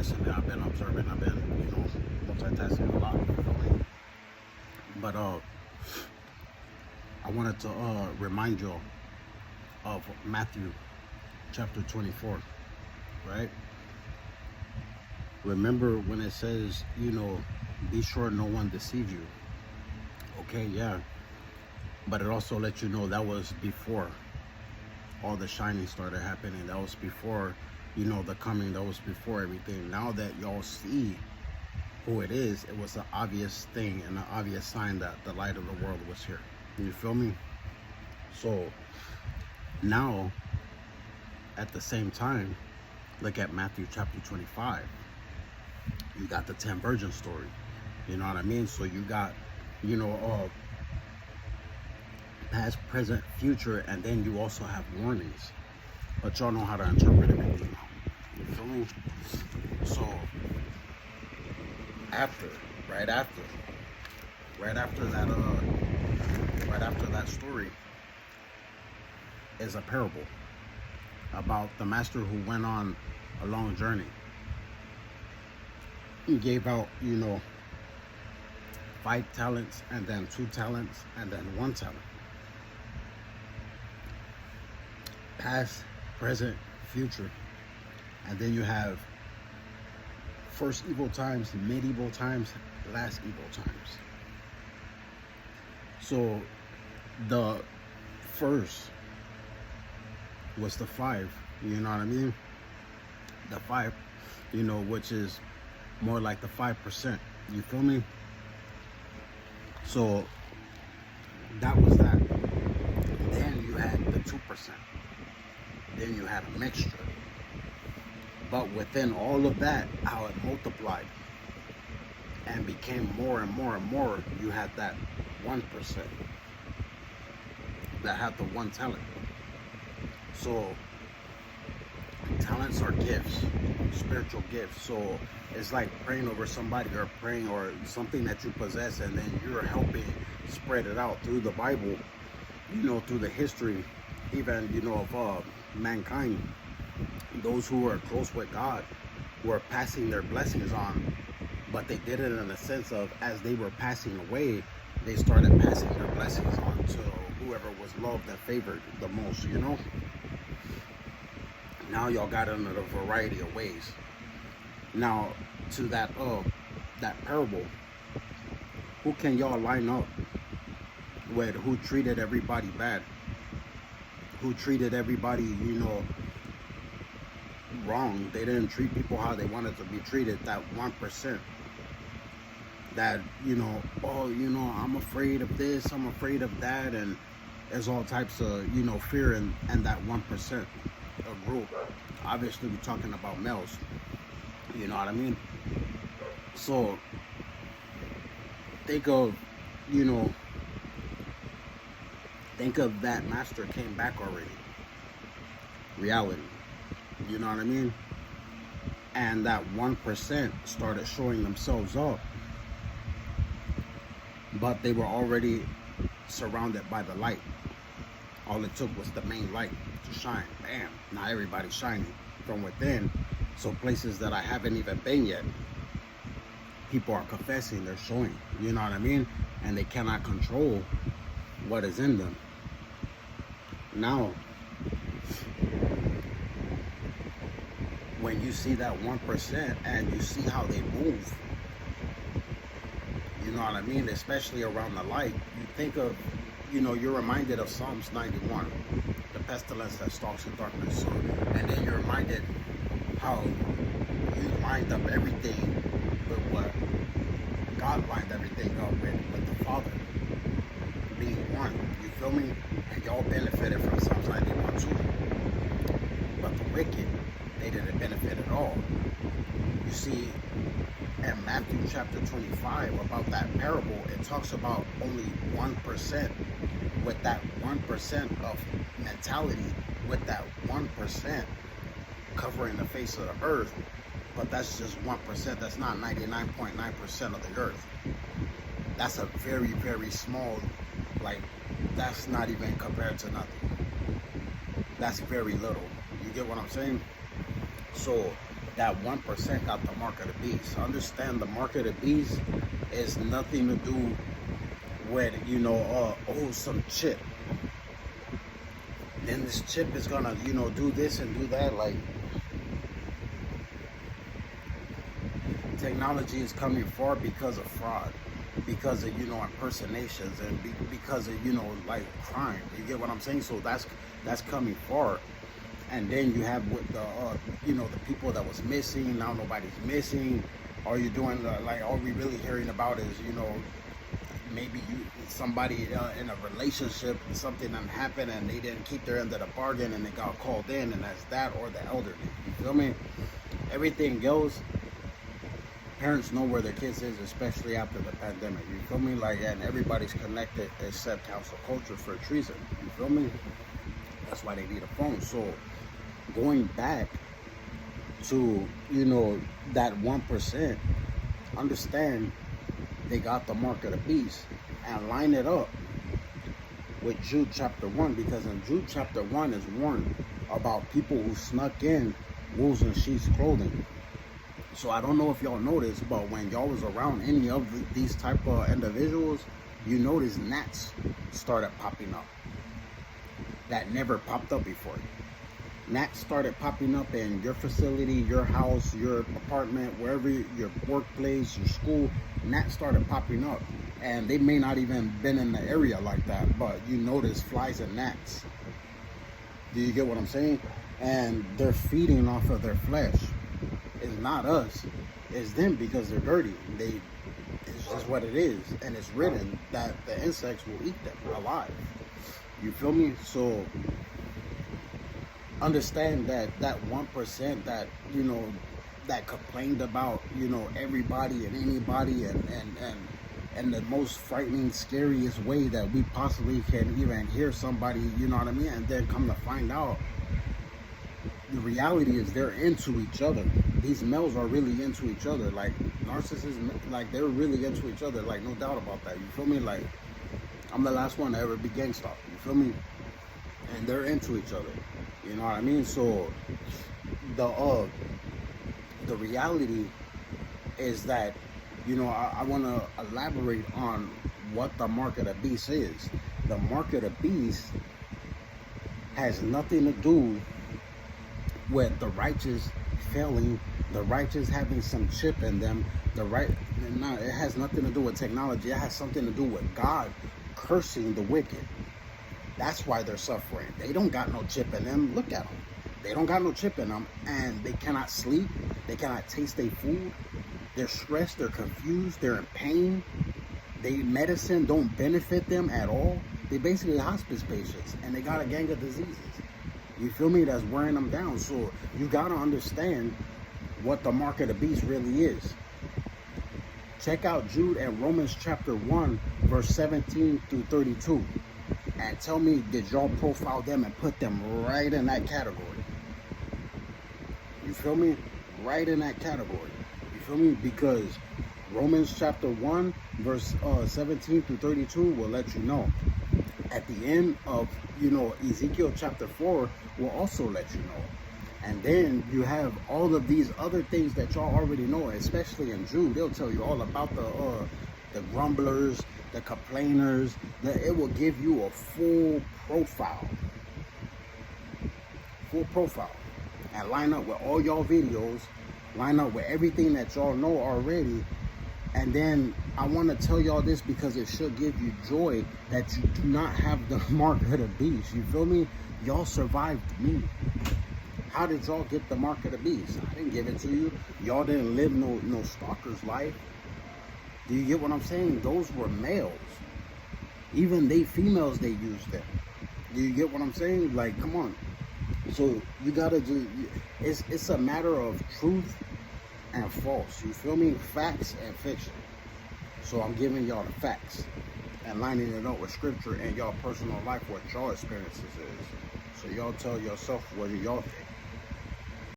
recently I've been observing. I've been, multitasking a lot. You feel me? But I wanted to remind you of Matthew chapter 24, right? Remember when it says, be sure no one deceives you. Okay, yeah. But it also lets you know that was before all the shining started happening. That was before, the coming. That was before everything. Now that y'all see who it is, it was an obvious thing and an obvious sign that the light of the world was here. You feel me? So now, at the same time, look at Matthew chapter 25. You got the 10 virgin story. You know what I mean? So you got, past, present, future, and then you also have warnings. But y'all know how to interpret everything now. You feel me? So right after that story is a parable about the master who went on a long journey. He gave out, 5 talents, and then 2 talents, and then 1 talent. Past, present, future. And then you have first evil times, medieval times, last evil times. So the first was the 5, you know what I mean? The 5, which is more like the 5%, you feel me? So that was that. Then you had the 2%. Then you had a mixture. But within all of that, how it multiplied and became more and more and more, you had that 1% that had the 1 talent. So talents are gifts, spiritual gifts. So it's like praying over somebody or praying or something that you possess, and then you're helping spread it out through the Bible, through the history, even, of mankind. Those who were close with God were passing their blessings on, but they did it in a sense of, as they were passing away, they started passing their blessings on to whoever was loved and favored the most, Now y'all got it in a variety of ways. Now, to that parable, who can y'all line up with who treated everybody bad? Who treated everybody, wrong? They didn't treat people how they wanted to be treated. That 1% that, I'm afraid of this, I'm afraid of that, and there's all types of, fear and that 1% a group. Obviously, we're talking about males. You know what I mean? So think of, that master came back already. Reality. You know what I mean? And that 1% started showing themselves up. But they were already surrounded by the light. All it took was the main light to shine. Bam. Now everybody's shining from within. So places that I haven't even been yet, people are confessing, they're showing. You know what I mean? And they cannot control what is in them. Now, when you see that 1% and you see how they move, you know what I mean? Especially around the light, you think of, you're reminded of Psalms 91, the pestilence that stalks in darkness. So, and then you're reminded how you lined up everything with what God lined everything up with the Father being one. You feel me? And y'all benefited from Psalms 91 too. But the wicked, they didn't benefit at all. You see, in Matthew chapter 25, about that parable, it talks about only 1%. With that 1% of mentality, with that 1% covering the face of the earth, but that's just 1%. That's not 99.9% of the earth. That's a very, very small, that's not even compared to nothing. That's very little. You get what I'm saying? So that 1% got the mark of the beast. Understand, the mark of the beast is nothing to do with, some chip. Then this chip is gonna, do this and do that. Like, technology is coming far because of fraud, because of, impersonations, and because of, like, crime. You get what I'm saying? So that's coming far. And then you have with the people that was missing. Now nobody's missing. All you're doing, all we really hearing about is, maybe somebody in a relationship, something that happened and they didn't keep their end of the bargain and they got called in, and that's that, or the elderly. You feel me? Everything goes. Parents know where their kids is, especially after the pandemic. You feel me? Like, and everybody's connected except cancel culture for a reason. You feel me? That's why they need a phone. So going back to, that 1%, understand they got the mark of the beast, and line it up with Jude chapter 1, because in Jude chapter 1 is warned about people who snuck in wolves in sheep's clothing. So I don't know if y'all noticed, but when y'all was around any of these type of individuals, you notice gnats started popping up that never popped up before. Gnats started popping up in your facility, your house, your apartment, wherever, your workplace, your school. Gnats started popping up, and they may not even been in the area like that, but you notice flies and gnats. Do you get what I'm saying? And they're feeding off of their flesh. It's not us, it's them, because they're dirty. It's just what it is, and it's written that the insects will eat them alive. You feel me? So understand that 1% that, that complained about, everybody and anybody, and the most frightening, scariest way that we possibly can even hear somebody, you know what I mean? And then come to find out, the reality is they're into each other. These males are really into each other. Like, narcissists, like, they're really into each other. Like, no doubt about that. You feel me? Like, I'm the last one to ever be gangsta. You feel me? And they're into each other. You know what I mean? So the reality is that, I want to elaborate on what the mark of the beast is. The mark of the beast has nothing to do with the righteous failing, the righteous having some chip in them. It has nothing to do with technology. It has something to do with God cursing the wicked. That's why they're suffering. They don't got no chip in them. Look at them. They don't got no chip in them, and they cannot sleep. They cannot taste their food. They're stressed. They're confused. They're in pain. Medicine don't benefit them at all. They basically hospice patients, and they got a gang of diseases. You feel me? That's wearing them down. So you got to understand what the mark of the beast really is. Check out Jude and Romans chapter 1, verse 17 through 32. And tell me, did y'all profile them and put them right in that category? You feel me? Right in that category. You feel me? Because Romans chapter 1, verse 17 through 32 will let you know. At the end of, Ezekiel chapter 4 will also let you know. And then you have all of these other things that y'all already know, especially in Jude. They'll tell you all about the grumblers, the complainers. It will give you a full profile. And line up with all y'all videos, line up with everything that y'all know already. And then I want to tell y'all this because it should give you joy that you do not have the mark of the beast. You feel me? Y'all survived me. How did y'all get the mark of the beast? I didn't give it to you. Y'all didn't live no stalker's life. Do you get what I'm saying? Those were males. Even they females, they used them. Do you get what I'm saying? Like, come on. So you gotta do. It's a matter of truth and false. You feel me? Facts and fiction. So I'm giving y'all the facts and lining it up with scripture and y'all personal life, what y'all experiences is. So y'all tell yourself whether y'all